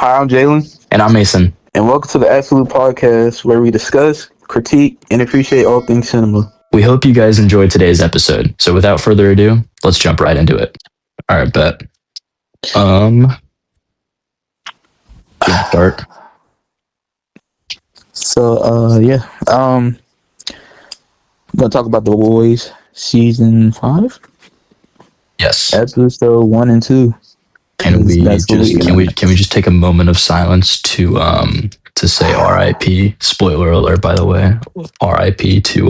Hi, I'm Jalen, And I'm Mason. and welcome to the Absolute Podcast, where we discuss, critique, and appreciate all things cinema. We hope you guys enjoyed today's episode. So without further ado, let's jump right into it. All right, bet. You wanna start? So, I'm gonna talk about The Boys season 5, Yes. episode 1 and 2. Can we That's what just we can we just take a moment of silence to say R.I.P. Spoiler alert, by the way. R.I.P. to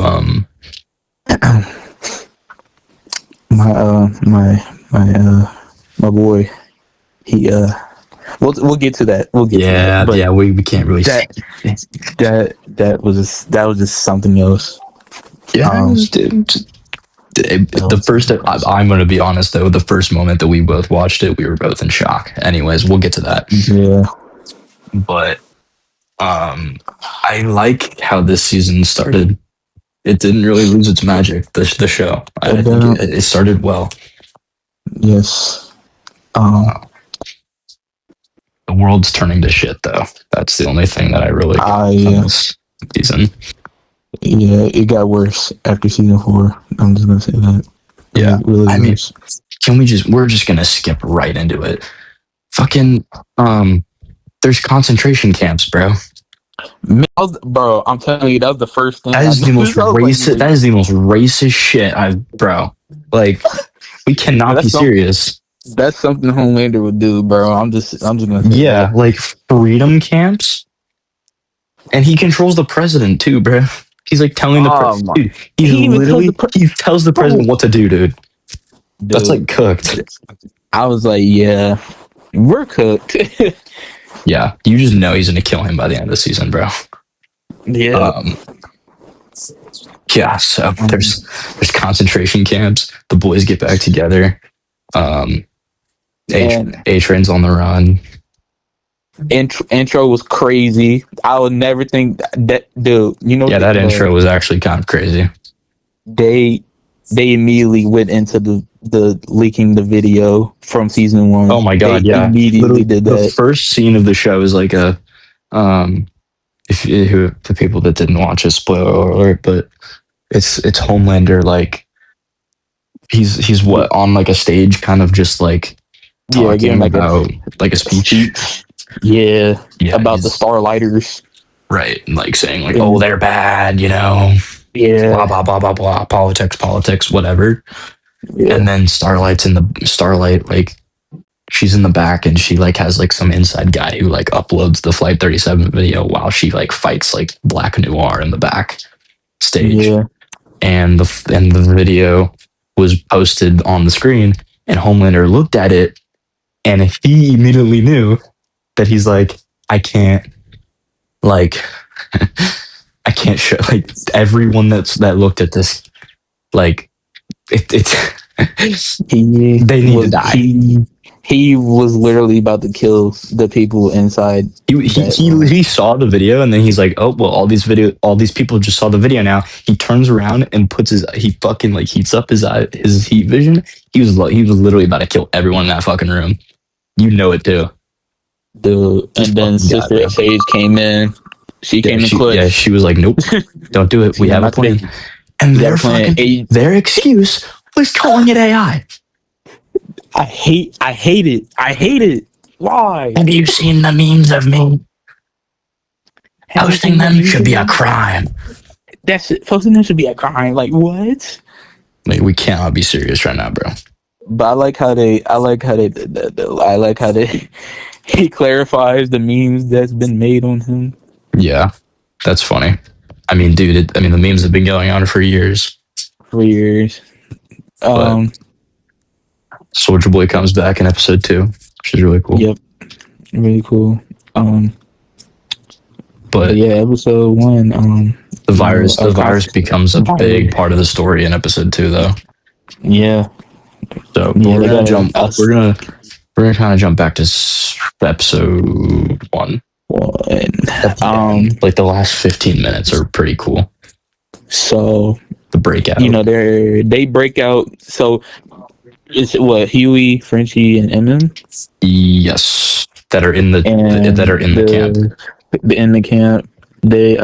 my boy. He we'll get to that. We'll get to that. But we can't really say that was just something else. The first, I'm going to be honest though, the first moment that we both watched it, we were both in shock. Anyways, we'll get to that. Yeah. But I like how this season started. It didn't really lose its magic, the show. I think it started well. Yes. The world's turning to shit though. That's the only thing that I really got from this season. Yeah, it got worse after season 4. I'm just gonna say that. Yeah, really I mean, worse. we're just gonna skip right into it. Fucking, there's concentration camps, bro. Bro, I'm telling you, that was the first thing. That is the most racist. That is the most racist shit bro. Like, we cannot be serious. That's something Homelander would do, bro. I'm just gonna say that. Like freedom camps, and he controls the president too, bro. He's like telling the president. He tells the president what to do, dude. That's like cooked. I was like, yeah, we're cooked. Yeah, you just know he's gonna kill him by the end of the season, bro. Yeah. Yeah. So there's concentration camps. The boys get back together. A-Train's on the run. Intro was crazy. I would never think that, dude. You know? Yeah, that intro was actually kind of crazy. They immediately went into the leaking the video from season 1. Oh my god! They immediately did that. The first scene of the show is like a if the people that didn't watch it, spoiler alert, but it's Homelander, like he's what on like a stage, kind of just like talking about like a speech. Yeah, about the Starlighters, right? And like saying like, oh, they're bad, you know. Yeah, blah blah blah blah blah. Politics, whatever. Yeah. And then Starlight, like she's in the back, and she like has like some inside guy who like uploads the Flight 37 video while she like fights like Black Noir in the back stage. Yeah. And the video was posted on the screen, and Homelander looked at it, and he immediately knew that he's like, I can't, like, I can't show like everyone that looked at this, like it's they need to die. He was literally about to kill the people inside. He saw the video, and then he's like, oh well, all these people just saw the video now. He turns around and he fucking like heats up his heat vision. He was literally about to kill everyone in that fucking room. You know it too. Dude, and then Sister Sage came in. She came in clutch. Yeah, she was like, nope, don't do it. We have a plan. And their excuse was calling it AI. I hate it. Why? Have you seen the memes of me? Posting them should be a crime. Posting them should be a crime. Like what? Like, we cannot be serious right now, bro. But I like how he clarifies the memes that's been made on him. Yeah, that's funny. I mean, dude, the memes have been going on for years. Soldier Boy comes back in episode 2, which is really cool. Yep, really cool. But yeah, episode 1. The virus becomes a big part of the story in episode 2, though. Yeah. So we're gonna jump. We're gonna kind of jump back to episode 1. Like the last 15 minutes are pretty cool. So the breakout. You know, they break out. So it's what, Huey, Frenchie, and MM? Yes. that are in the and that are in the camp. in the camp, they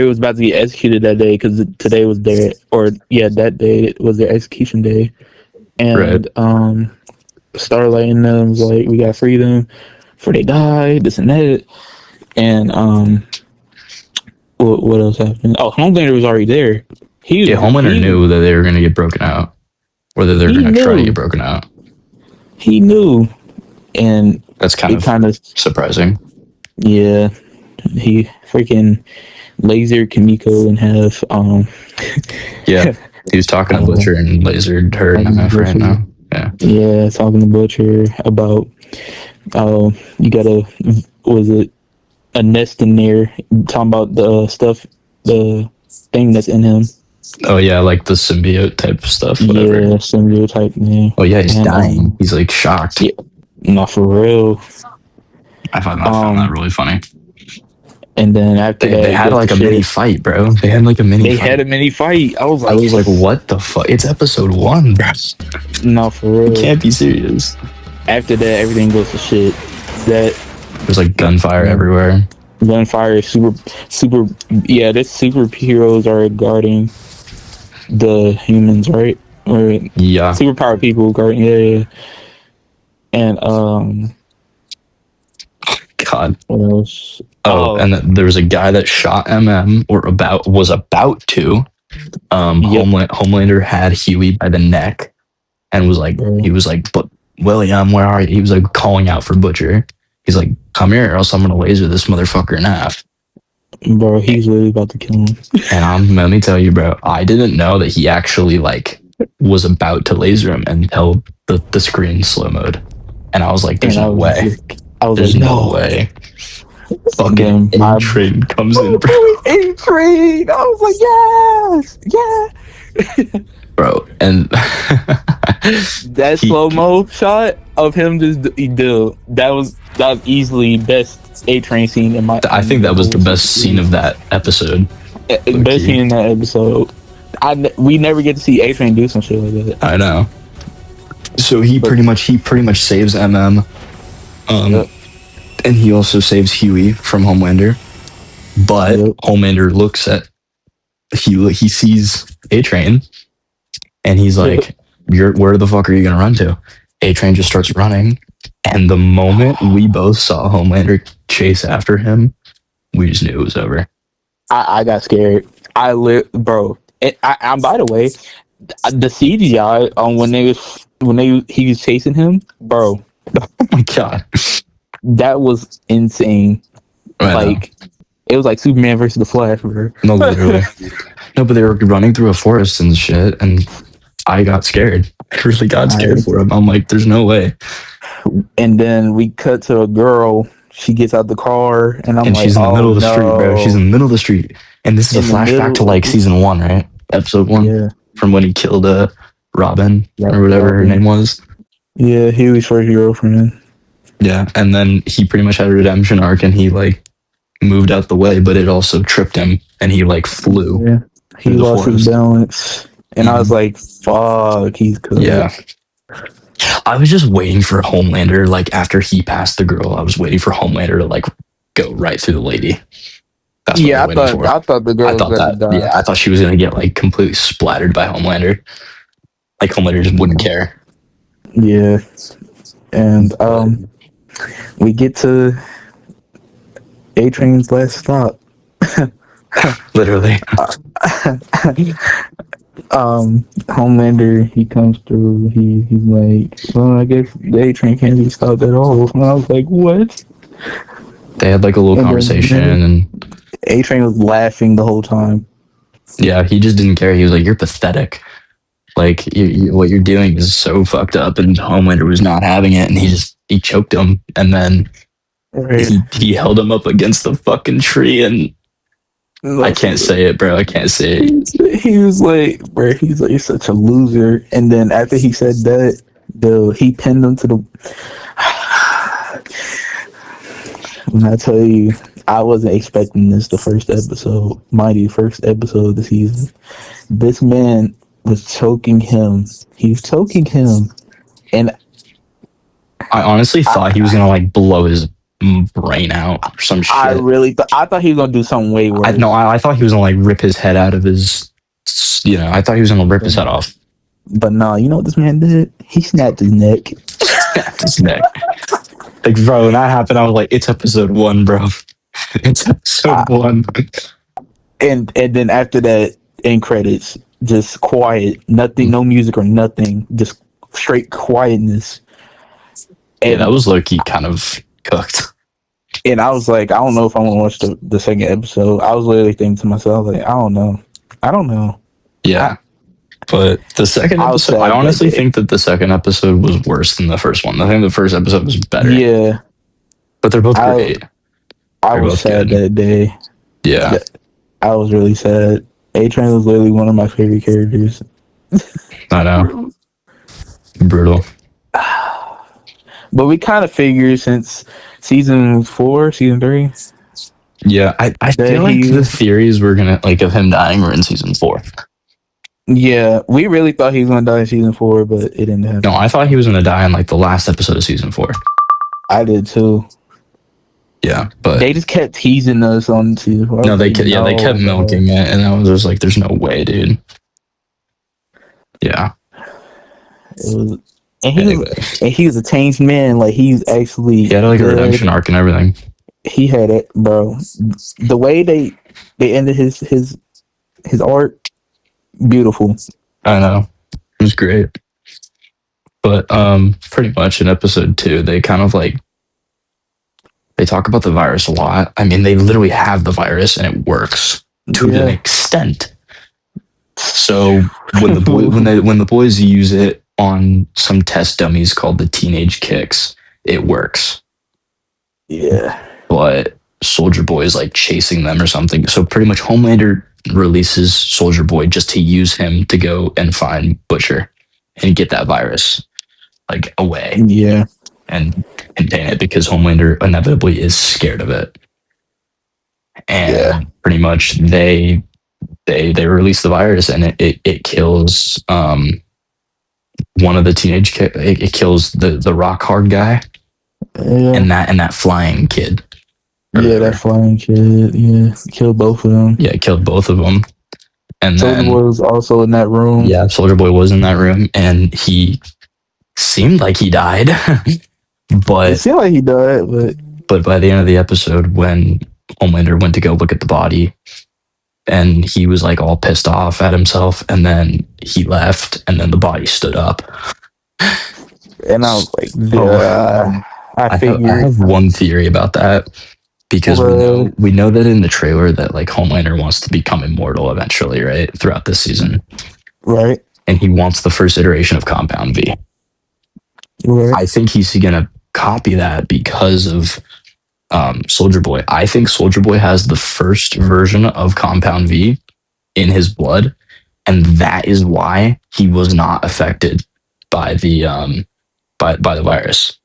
was about to get executed that day because today was that day was their execution day, Right. and Starlight and them was like, we got freedom before they die, this and that, and what else happened? Oh, Homelander was already there. Yeah, Homelander knew that they were gonna get broken out, or that they're he gonna try to knew get broken out. he knew, and That's kind it of kind of surprising. yeah, he freaking lasered Kimiko in half. Yeah, he was talking to Butcher and lasered her in half right now. Yeah. Yeah, talking to Butcher about you gotta, was it a nest in there, talking about the stuff, the thing that's in him. Oh yeah, like the symbiote type stuff, whatever. Yeah, symbiote type thing. Oh yeah, he's And dying. He's like shocked. yeah, not for real. I found that really funny. And then after that, They had like a mini fight, bro. They had like a mini fight. They had a mini fight. I was like, what the fuck? It's episode 1, bro. not for real. You can't be serious. After that, everything goes to shit. There's like gunfire everywhere. Gunfire, super. Yeah, the superheroes are guarding the humans, right? Or Yeah. superpower people guarding. Yeah. And God. what else? And there was a guy that shot was about to. Homelander had Huey by the neck and was like, Bro. he was like, but William, where are you? He was like calling out for Butcher. He's like, come here, or else I'm gonna laser this motherfucker in half. Bro, he's really about to kill him. And let me tell you, bro, I didn't know that he actually like was about to laser him until the screen slow mode, and I was like, there's no way. There's no way. Fucking A-Train comes in, bro. A-Train! I was like, yes! Bro, and that slow-mo shot of him that was easily best A-Train scene in my. I think that was the best scene of that episode. Best scene in that episode. We never get to see A-Train do some shit like that. I know. So he pretty much saves MM. Yep. And he also saves Huey from Homelander. But Homelander looks at he sees A-Train, and he's like, where the fuck are you gonna run to? A-Train just starts running, and the moment we both saw Homelander chase after him, we just knew it was over. I got scared. Bro. I'm by the way, the CGI on when he was chasing him, bro. Oh my god, that was insane. Like it was like Superman versus the Flash, bro. No, literally. No, but they were running through a forest and shit, and I got scared. I really got scared for him. I'm like, there's no way. And then we cut to a girl. She gets out the car, and she's in the middle of the street, bro. She's in the middle of the street, and this is a flashback to like season 1, right? Episode 1, from when he killed Robin or whatever her name was. Yeah, Huey's first girlfriend. Yeah, and then he pretty much had a redemption arc, and he like moved out the way, but it also tripped him, and he like flew. Yeah, he lost his balance, and I was like, "Fuck, he's cooked." Yeah, I was just waiting for Homelander. Like after he passed the girl, I was waiting for Homelander to like go right through the lady. That's what I was waiting for. I thought the girl was gonna die. Yeah, I thought she was gonna get like completely splattered by Homelander. Like Homelander just wouldn't care. Yeah, and we get to A-Train's last stop. Literally. Homelander, he comes through. He's like, well, I guess the A-Train can't be stopped at all. And I was like, what? They had like a little conversation, and A-Train was laughing the whole time. Yeah, he just didn't care. He was like, "You're pathetic. Like, what you're doing is so fucked up." And Homelander was not having it, and he choked him, and then he held him up against the fucking tree, and I can't say it, bro. I can't say it. He was like, bro, he's like, you're such a loser. And then after he said that, he pinned him to the. When I tell you, I wasn't expecting this the first episode, first episode of the season. This man was choking him. He was choking him. And I honestly thought he was gonna like blow his brain out or some shit. I thought he was gonna do something way I worse. no, I thought he was gonna like rip his head out of his. I thought he was gonna rip his head off. But no, you know what this man did? He snapped his neck. Snapped his neck. Like, bro, when that happened, I was like, it's episode 1, bro. It's episode 1. And then after that, end credits, just quiet, nothing, no music or nothing, just straight quietness. And, yeah, that was low key kind of cooked. And I was like, I don't know if I want to watch the second episode. I was literally thinking to myself, like, I don't know. Yeah. But the second episode, I honestly think that the second episode was worse than the first one. I think the first episode was better. Yeah. But they're both great. I was sad that day. Yeah. I was really sad. A-Train was literally one of my favorite characters. I know. Brutal. But we kind of figured since season 3. Yeah, I feel like the theories were gonna like of him dying were in season 4. Yeah, we really thought he was gonna die in season 4, but it didn't happen. No, I thought he was gonna die in like the last episode of season 4. I did too. Yeah, but they just kept teasing us on season 4. No, they kept milking it, and I was just like, "There's no way, dude." Yeah, it was, and he was a changed man. Like he had like a redemption arc and everything. He had it, bro. The way they ended his art, beautiful. I know, it was great. But pretty much in episode 2, they kind of like they talk about the virus a lot. I mean, they literally have the virus and it works to an extent. So when the boys use it on some test dummies called the Teenage Kicks, it works. Yeah. But Soldier Boy is like chasing them or something. So pretty much Homelander releases Soldier Boy just to use him to go and find Butcher and get that virus like away. Yeah. And contain it because Homelander inevitably is scared of it. And pretty much they release the virus and it kills one of the teenage kids. It kills the rock hard guy and that flying kid. That flying kid. Yeah, killed both of them. Yeah, it killed both of them. And Soldier Boy was also in that room. Yeah, Soldier Boy was in that room, and he seemed like he died. But it seemed like he died, but by the end of the episode, when Homelander went to go look at the body, and he was like all pissed off at himself, and then he left, and then the body stood up. And I was like, I have one theory about that, because we know that in the trailer that like Homelander wants to become immortal eventually, right? Throughout this season. Right. And he wants the first iteration of Compound V. Right. I think he's gonna copy that because of Soldier Boy. I think Soldier Boy has the first version of Compound V in his blood, and that is why he was not affected by the by the virus.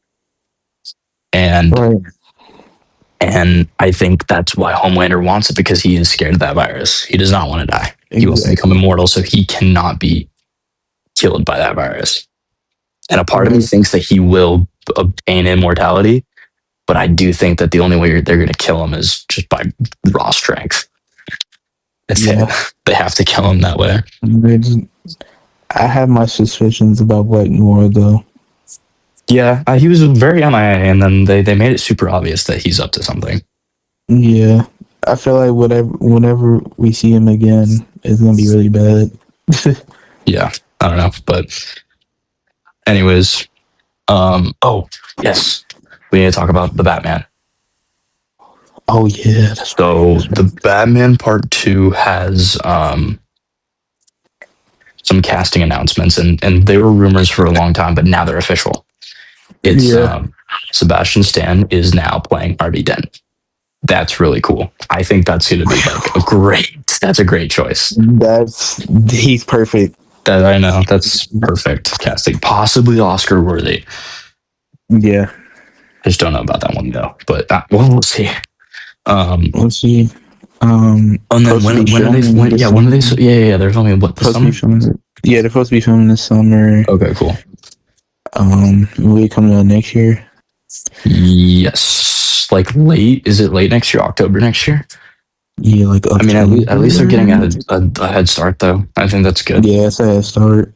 And I think that's why Homelander wants it, because he is scared of that virus. He does not want to die. Exactly. He wants to become immortal, so he cannot be killed by that virus. And a part of me thinks that he will obtain immortality, but I do think that the only way they're going to kill him is just by raw strength. They have to kill him that way. I have my suspicions about Black Noir, though. Yeah, he was very MIA, and then they made it super obvious that he's up to something. Yeah, I feel like whenever we see him again, it's going to be really bad. Yeah, I don't know, but anyways, oh yes, we need to talk about the Batman. Oh yeah, so the Batman Part 2 has some casting announcements, and they were rumors for a long time, but now they're official. It's Sebastian Stan is now playing Harvey Dent. That's really cool. I think that's going to be like that's a great choice. He's perfect. That I know, that's perfect casting, possibly Oscar worthy. Yeah, I just don't know about that one though. But we'll see. We'll see. And then when are they? Yeah. They're filming what, this summer? Yeah, they're supposed to be filming this summer. Okay, cool. Movie coming out next year. Yes, like late. Is it late next year? October next year? Yeah, like I mean, October. at least they're getting a head start, though. I think that's good. Yeah, it's a head start.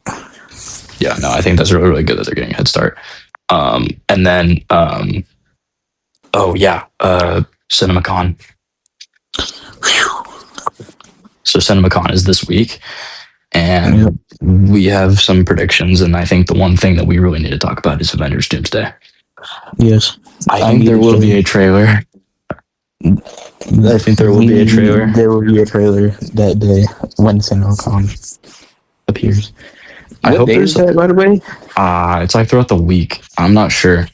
Yeah, no, I think that's really, really good that they're getting a head start. And then, oh yeah, CinemaCon. So CinemaCon is this week, Yep. and we have some predictions. And I think the one thing that we really need to talk about is Avengers Doomsday. Yes. I I think need there a will be trailer. a trailer. I think there will be a trailer. There will be a trailer that day when CinemaCon appears. I What hope day is there's that, by the way? it's like throughout the week. I'm not sure.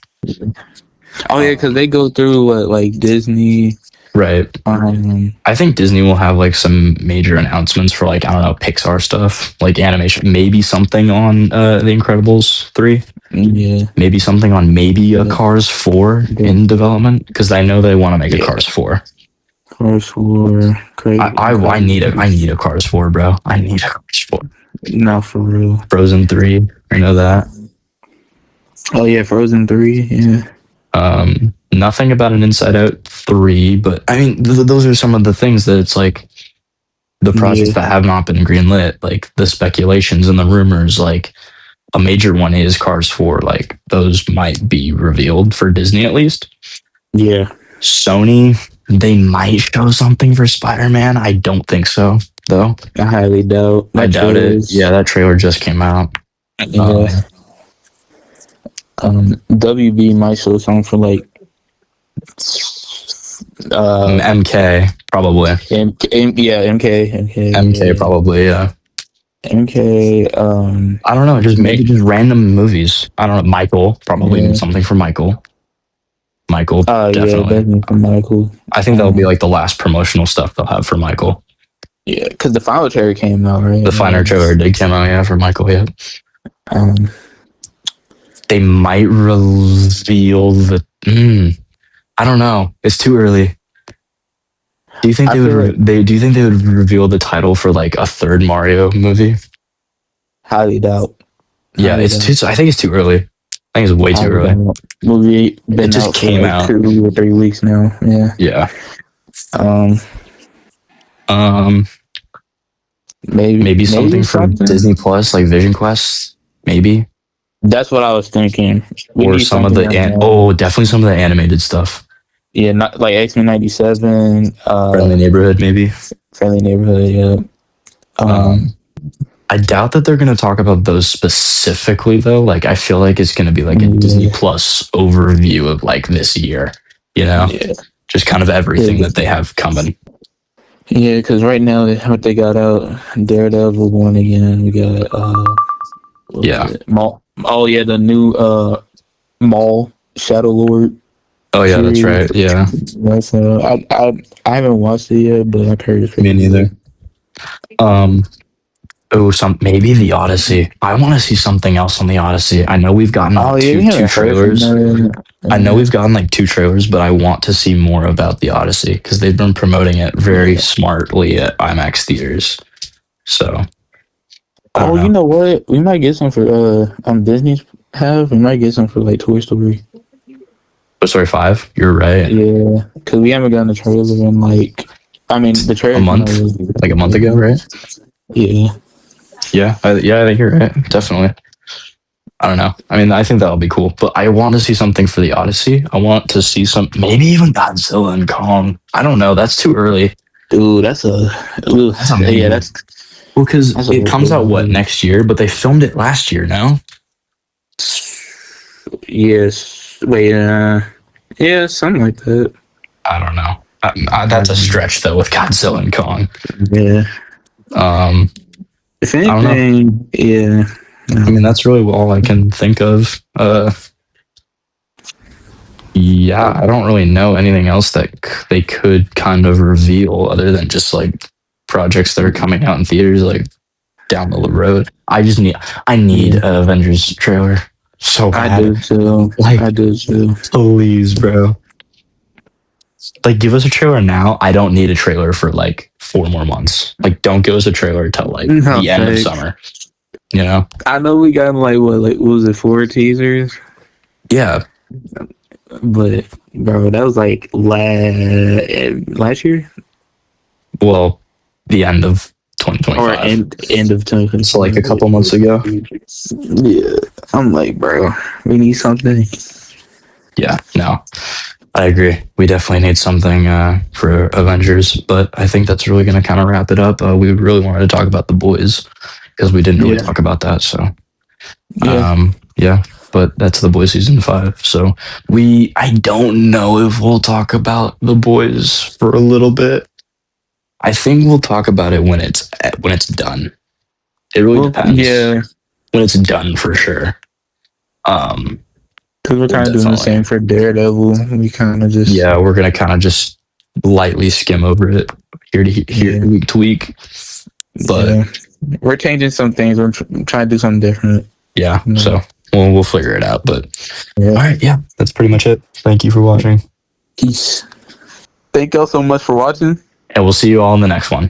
Oh yeah, because they go through what, like Disney. Right. Um. I think Disney will have like some major announcements for like I don't know Pixar stuff, like animation, maybe something on The Incredibles 3, Yeah. maybe something on maybe a Yeah. Cars 4 Yeah. in development because I know they want to make a Yeah. Cars 4. Cars 4. Crazy. I need a Cars 4, bro. I need a Cars 4. Not for real. Frozen 3, I know that. Oh yeah, Frozen 3. Yeah. Nothing about an Inside Out 3, but I mean those are some of the things that it's like the projects Yeah. that have not been greenlit, like the speculations and the rumors, like a major one is Cars 4, like those might be revealed for Disney at least. Yeah. Sony, they might show something for Spider-Man. I don't think so, though. I highly doubt. I doubt it. Yeah, that trailer just came out. Yeah. WB might show something for like MK, probably. yeah, MK, yeah. probably, yeah. MK, I don't know, just maybe just random movies. I don't know. Michael, probably yeah. something for Michael. Michael, Yeah, definitely. definitely for Michael. I think that'll be like the last promotional stuff they'll have for Michael. Yeah, because the final trailer came out, right? The final trailer did come out, yeah, for Michael, yeah. They might reveal the. I don't know. It's too early. Do you think do you think they would reveal the title for like a third Mario movie? Highly doubt. Yeah, it's too. I think it's too early. I think it's way too early. Movie been It just out came for like out 2 or 3 weeks now. Yeah. Yeah. Maybe something for Disney Plus, like Vision Quest. Maybe. That's what I was thinking. Or some of the definitely some of the animated stuff. Yeah, not like X-Men 97. Friendly Neighborhood, maybe. Friendly Neighborhood, yeah. I doubt that they're going to talk about those specifically, though. Like, I feel like it's going to be like a Disney Plus overview of like this year, you know? Yeah. Just kind of everything that they have coming. Yeah, because right now, what they got out, Daredevil 1 again. We got, Maul. Oh, yeah, the new Maul, Shadow Lord. Oh, yeah, that's right. Yeah. That's, I haven't watched it yet, but I've heard it's Me neither. Maybe the Odyssey. I want to see something else on the Odyssey. I know we've gotten two trailers. I know we've gotten like 2 trailers, but I want to see more about the Odyssey because they've been promoting it very smartly at IMAX theaters. So. You know what? We might get some for Disney's have. We might get some for like Toy Story. Toy Story 5. You're right. Yeah, because we haven't gotten the trailer in like. I mean, the trailer a month ago, right? Yeah. Yeah, I think you're right. Definitely. I don't know. I mean, I think that'll be cool, but I want to see something for the Odyssey. I want to see maybe even Godzilla and Kong. I don't know. That's too early. Dude, that's amazing. Yeah, that's well, because it comes out next year, but they filmed it last year. No. Yes. Wait. Yeah, something like that. I don't know. That's a stretch though with Godzilla and Kong. Yeah. If anything, I don't know. Yeah. I mean, that's really all I can think of. Yeah, I don't really know anything else that they could kind of reveal other than just like projects that are coming out in theaters like down the road. I need an Avengers trailer so bad. I do too. I do too. Please, bro. Like, give us a trailer now. I don't need a trailer for like 4 more months. Like, don't give us a trailer till like the end of summer. You know? I know we got what was it, 4 teasers? Yeah. But bro, that was like last year Well, the end of or 2025. end of So like a 2025. couple months ago. Yeah, I'm like, bro, we need something. Yeah, no, I agree. We definitely need something for Avengers, but I think that's really going to kind of wrap it up. We really wanted to talk about the boys because we didn't really Yeah, talk about that. So, yeah. yeah, but that's the boys season 5. So I don't know if we'll talk about the boys for a little bit. I think we'll talk about it when it's done. It really Well, depends yeah, when it's done for sure. Um, because we're we'll kind of doing the definitely, same for Daredevil. We kind of just yeah, we're gonna kind of just lightly skim over it here to here, yeah, week to week. But yeah. We're changing some things. We're trying to do something different. yeah, You know? so we'll figure it out. But Yeah. all right, yeah, that's pretty much it. Thank you for watching, Peace. Thank y'all so much for watching. and we'll see you all in the next one.